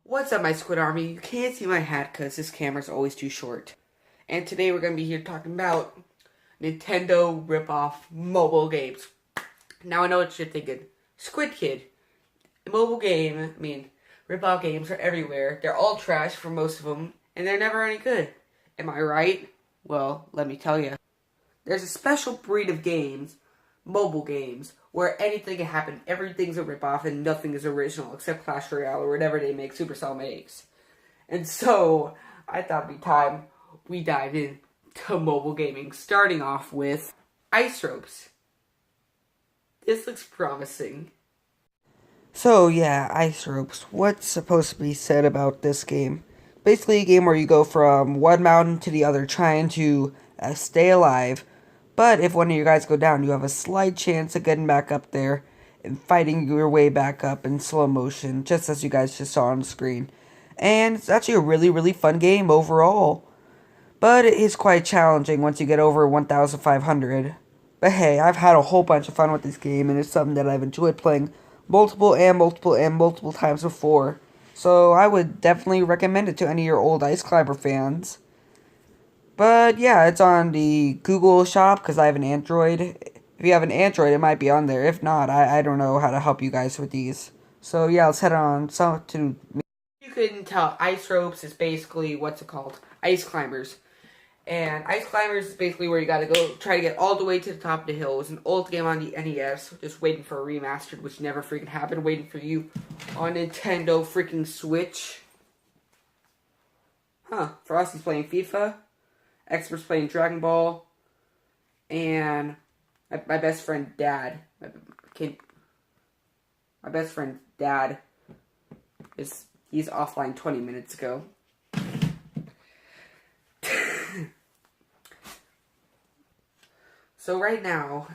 What's up, my Squid Army? You can't see my hat because this camera's always too short. And today we're going to be here talking about Nintendo rip-off mobile games. Now I know what you're thinking. Squid Kid. Mobile game, rip-off games are everywhere. They're all trash for most of them, and they're never any good. Am I right? Well, let me tell you. There's a special breed of games, mobile games, where anything can happen. Everything's a ripoff and nothing is original except Clash Royale or whatever they make Supercell makes. And so, I thought it'd be time we dive into mobile gaming, starting off with Ice Ropes. This looks promising. So yeah, Ice Ropes. What's supposed to be said about this game? Basically a game where you go from one mountain to the other trying to stay alive. But if one of you guys go down, you have a slight chance of getting back up there and fighting your way back up in slow motion, just as you guys just saw on the screen. And it's actually a really, really fun game overall. But it is quite challenging once you get over 1,500. But hey, I've had a whole bunch of fun with this game, and it's something that I've enjoyed playing multiple times before. So I would definitely recommend it to any of your old Ice Climber fans. But yeah, it's on the Google shop because I have an Android. If you have an Android, it might be on there. If not, I don't know how to help you guys with these. So yeah, let's head on to... You couldn't tell, Ice Ropes is basically, what's it called? Ice Climbers. And Ice Climbers is basically where you gotta go try to get all the way to the top of the hill. It was an old game on the NES, just waiting for a remastered, which never freaking happened, waiting for you on Nintendo freaking Switch. Frosty's playing FIFA. Experts playing Dragon Ball, and my best friend Dad. My best friend Dad he's offline 20 minutes ago. So right now,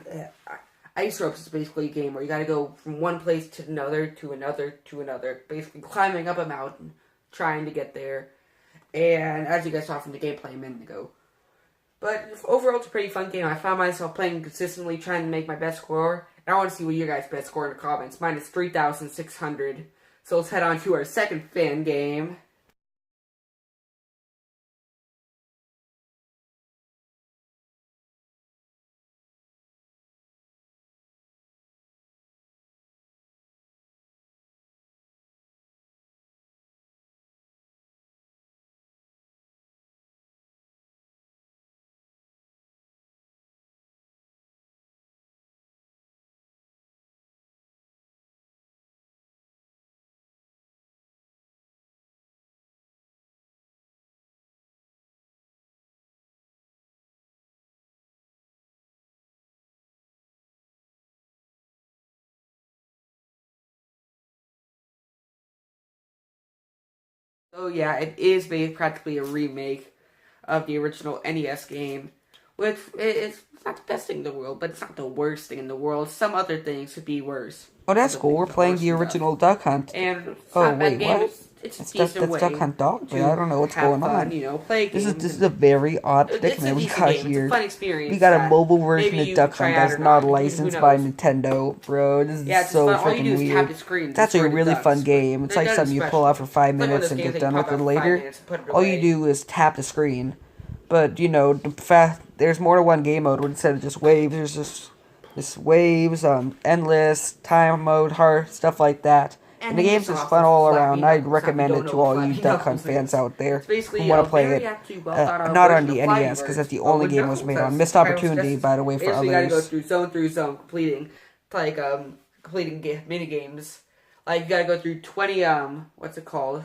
Ice Ropes is basically a game where you gotta go from one place to another, to another, to another. Basically climbing up a mountain, trying to get there. And as you guys saw from the gameplay a minute ago. But overall, it's a pretty fun game. I found myself playing consistently, trying to make my best score. And I want to see what your guys' best score in the comments. Mine is 3,600. So let's head on to our second fan game. So yeah, it is practically a remake of the original NES game. Which, it's not the best thing in the world, but it's not the worst thing in the world. Some other things could be worse. Oh, that's cool. We're playing the original Duck Hunt. And it's not a bad game. It's a decent way. That's Duck Hunt Dog, but I don't know what's going on. You know, play games. This is a very odd predicament we got here. It's a fun experience. We got a mobile version of Duck Hunt that's not licensed by Nintendo, bro. This is so freaking weird. It's actually a really fun game. It's like something you pull out for 5 minutes and get done with it later. All you do is tap the screen. But, you know, there's more to one game mode, where instead of just waves, there's just waves, endless, time mode, heart, stuff like that. And the game's just fun all around. I'd recommend it to all you Duck Hunt fans out there who want to play it. Not on the NES, because that's the only game it was made on. Missed opportunity, by the way, for others. You gotta go through zone, completing mini games. Like, you gotta go through 20, what's it called?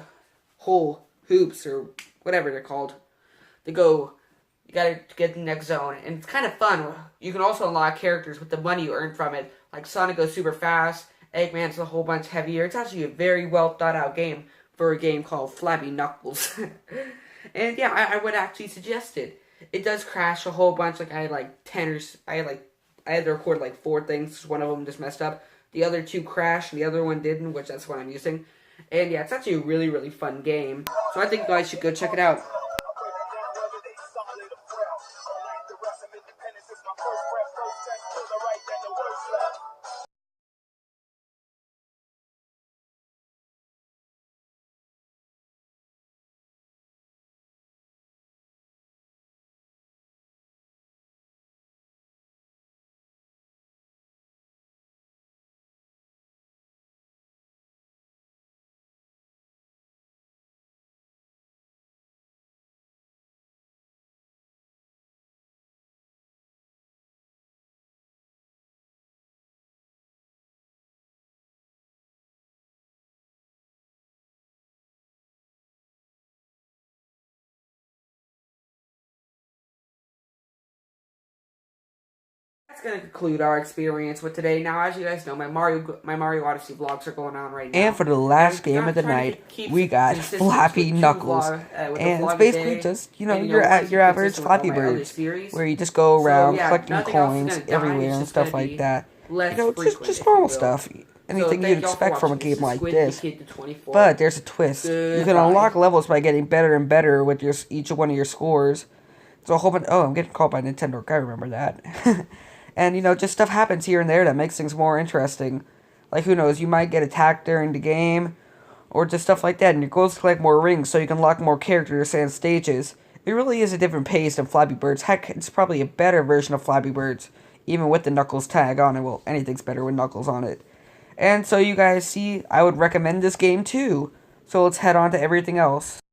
Hole hoops, or whatever they're called. You gotta get the next zone, and it's kind of fun. You can also unlock characters with the money you earn from it. Like Sonic goes super fast, Eggman's a whole bunch heavier. It's actually a very well thought out game for a game called Flappy Knuckles. And yeah, I would actually suggest it. It does crash a whole bunch. Like I had to record like 4 things. One of them just messed up. The other 2 crashed, and the other one didn't, which that's what I'm using. And yeah, it's actually a really, really fun game. So I think you guys should go check it out. That's gonna conclude our experience with today. Now, as you guys know, my Mario Odyssey vlogs are going on right now. And for the last game of the night, we got Flappy Knuckles, and it's basically just your average Flappy Birds, where you just go around collecting coins everywhere and stuff like that. Just normal stuff. Anything you'd expect from a game like this. But there's a twist. You can unlock levels by getting better and better with each one of your scores. So a whole bunch. Oh, I'm getting called by Nintendo. I remember that. And just stuff happens here and there that makes things more interesting. Like, who knows, you might get attacked during the game, or just stuff like that. And your goal is to collect more rings so you can unlock more characters and stages. It really is a different pace than Flappy Birds. Heck, it's probably a better version of Flappy Birds, even with the Knuckles tag on it. Well, anything's better with Knuckles on it. And so you guys see, I would recommend this game too. So let's head on to everything else.